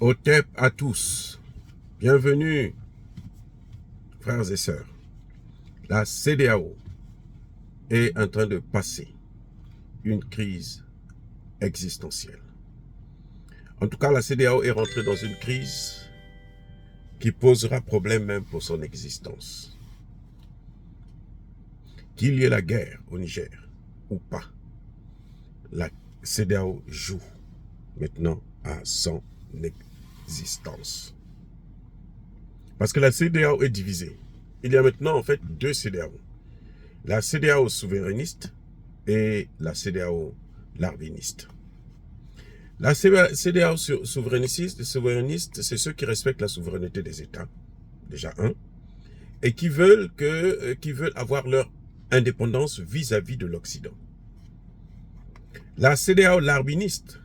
Otep à tous. Bienvenue, frères et sœurs. La CEDEAO est en train de passer une crise existentielle. En tout cas, la CEDEAO est rentrée dans une crise qui posera problème même pour son existence. Qu'il y ait la guerre au Niger ou pas, la CEDEAO joue maintenant à son existence. Parce que la CEDEAO est divisée. Il y a maintenant en fait deux CEDEAO. La CEDEAO souverainiste et la CEDEAO larviniste. La CEDEAO souverainiste, c'est ceux qui respectent la souveraineté des États, déjà un, et qui veulent avoir leur indépendance vis-à-vis de l'Occident. La CEDEAO larviniste,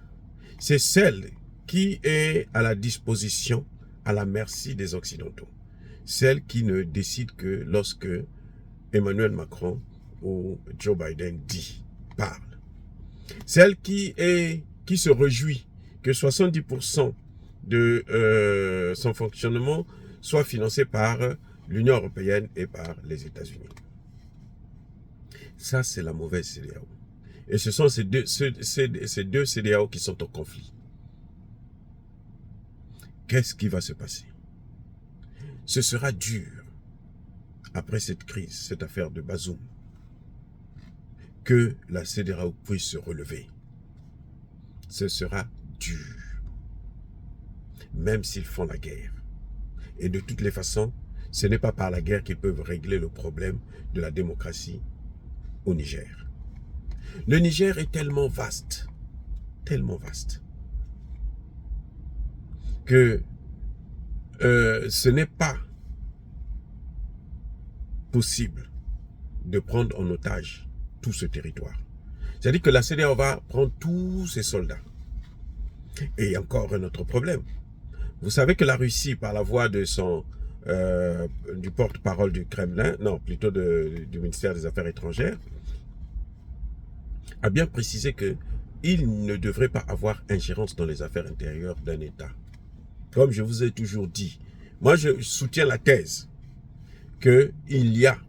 c'est celle qui est à la disposition, à la merci des Occidentaux. Celle qui ne décide que lorsque Emmanuel Macron ou Joe Biden parle. Celle qui se réjouit que 70% de son fonctionnement soit financé par l'Union européenne et par les États-Unis. Ça, c'est la mauvaise CEDEAO. Et ce sont ces deux CEDEAO qui sont en conflit. Qu'est-ce qui va se passer? Ce sera dur, après cette crise, cette affaire de Bazoum, que la CEDEAO puisse se relever. Ce sera dur, même s'ils font la guerre. Et de toutes les façons, ce n'est pas par la guerre qu'ils peuvent régler le problème de la démocratie au Niger. Le Niger est tellement vaste, que ce n'est pas possible de prendre en otage tout ce territoire. C'est-à-dire que la CEDEAO va prendre tous ses soldats. Et il y a encore un autre problème. Vous savez que la Russie, par la voix de du porte-parole du Kremlin, non, plutôt du ministère des Affaires étrangères, a bien précisé qu'il ne devrait pas avoir ingérence dans les affaires intérieures d'un État. Comme je vous ai toujours dit, moi je soutiens la thèse qu'il y a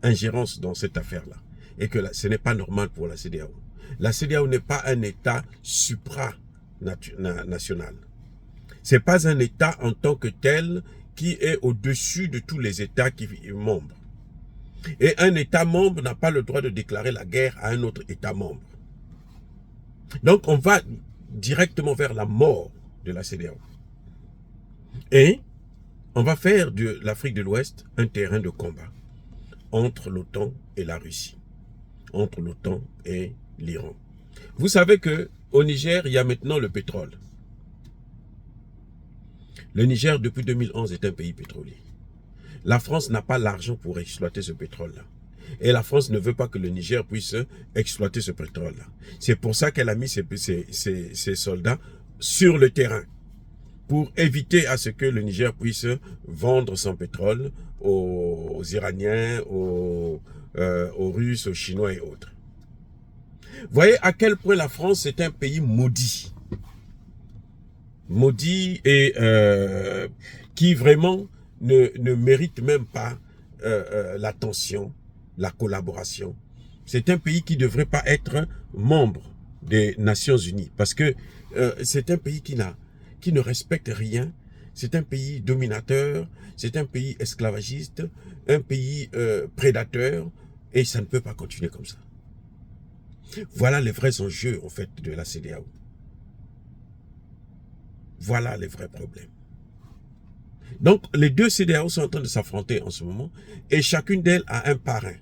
ingérence dans cette affaire-là et que ce n'est pas normal pour la CEDEAO. La CEDEAO n'est pas un État supranational. Ce n'est pas un État en tant que tel qui est au-dessus de tous les États qui sont membres. Et un État membre n'a pas le droit de déclarer la guerre à un autre État membre. Donc on va directement vers la mort de la CEDEAO. Et on va faire de l'Afrique de l'Ouest un terrain de combat entre l'OTAN et la Russie, entre l'OTAN et l'Iran. Vous savez qu'au Niger, il y a maintenant le pétrole. Le Niger, depuis 2011, est un pays pétrolier. La France n'a pas l'argent pour exploiter ce pétrole-là. Et la France ne veut pas que le Niger puisse exploiter ce pétrole-là. C'est pour ça qu'elle a mis ses soldats sur le terrain, pour éviter à ce que le Niger puisse vendre son pétrole aux Iraniens, aux Russes, aux Chinois et autres. Voyez à quel point la France est un pays maudit. Maudit et qui vraiment ne mérite même pas l'attention, la collaboration. C'est un pays qui ne devrait pas être membre des Nations Unies parce que c'est un pays qui ne respecte rien. C'est un pays dominateur, c'est un pays esclavagiste, un pays prédateur, et ça ne peut pas continuer comme ça. Voilà les vrais enjeux, en fait, de la CEDEAO. Voilà les vrais problèmes. Donc, les deux CEDEAO sont en train de s'affronter en ce moment, et chacune d'elles a un parrain.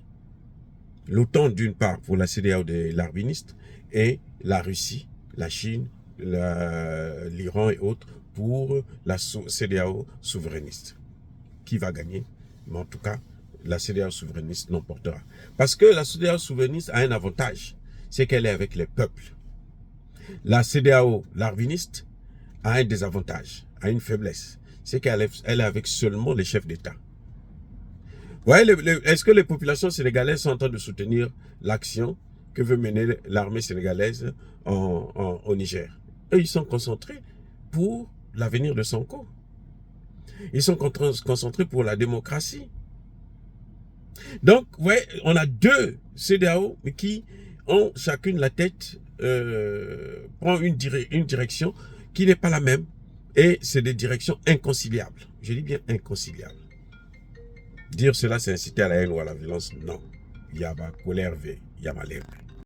L'OTAN, d'une part, pour la CEDEAO des larvinistes, et la Russie, la Chine, l'Iran et autres pour la CEDEAO souverainiste. Qui va gagner? Mais en tout cas, la CEDEAO souverainiste l'emportera. Parce que la CEDEAO souverainiste a un avantage, c'est qu'elle est avec les peuples. La CEDEAO larviniste a un désavantage, a une faiblesse, c'est qu'elle est avec seulement les chefs d'État. Voyez, est-ce que les populations sénégalaises sont en train de soutenir l'action que veut mener l'armée sénégalaise au Niger? Eux, ils sont concentrés pour l'avenir de Sonko. Ils sont concentrés pour la démocratie. Donc, ouais, on a deux CEDEAO qui ont chacune la tête, prend une direction qui n'est pas la même. Et c'est des directions inconciliables. Je dis bien inconciliables. Dire cela, c'est inciter à la haine ou à la violence. Non. Il y a ma colère, il y a ma lèvre.